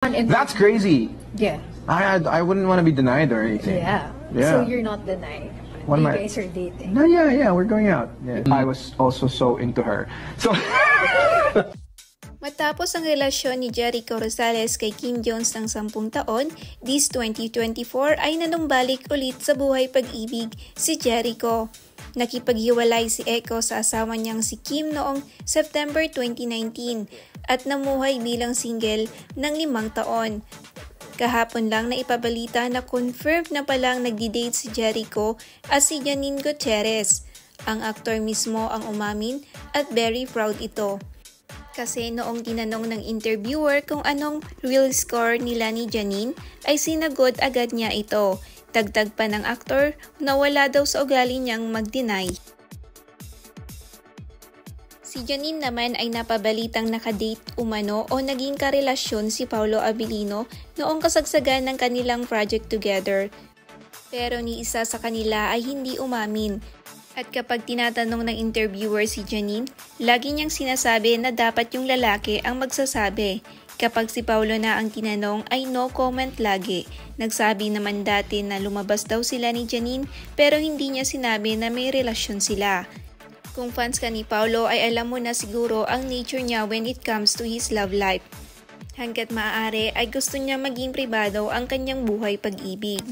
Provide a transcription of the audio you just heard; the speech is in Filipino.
That's crazy. Yeah. I wouldn't want to be denied or anything. Yeah. So you're not denied. What You am I- guys are dating. No, yeah, we're going out. Yeah. I was also so into her. So Matapos ang relasyon ni Jericho Rosales kay Kim Jones ng 10 taon, this 2024 ay nanumbalik ulit sa buhay pag-ibig si Jericho. Nakipaghiwalay si Echo sa asawa niyang si Kim noong September 2019 at namuhay bilang single ng 5 taon. Kahapon lang na ipabalita na confirmed na palang nagdi-date si Jericho at si Janine Gutierrez. Ang aktor mismo ang umamin at very proud ito. Kasi noong tinanong ng interviewer kung anong real score nila ni Janine, ay sinagot agad niya ito. Dagdag pa ng aktor na wala daw sa ugali niyang mag-deny. Si Janine naman ay napabalitang nakadate umano o naging karelasyon si Paolo Abilino noong kasagsagan ng kanilang project together. Pero ni isa sa kanila ay hindi umamin. At kapag tinatanong ng interviewer si Janine, lagi niyang sinasabi na dapat yung lalaki ang magsasabi. Kapag si Paolo na ang tinanong ay no comment lagi. Nagsabi naman dati na lumabas daw sila ni Janine pero hindi niya sinabi na may relasyon sila. Kung fans ka ni Paolo ay alam mo na siguro ang nature niya when it comes to his love life. Hanggat maaari ay gusto niya maging pribado ang kanyang buhay pag-ibig.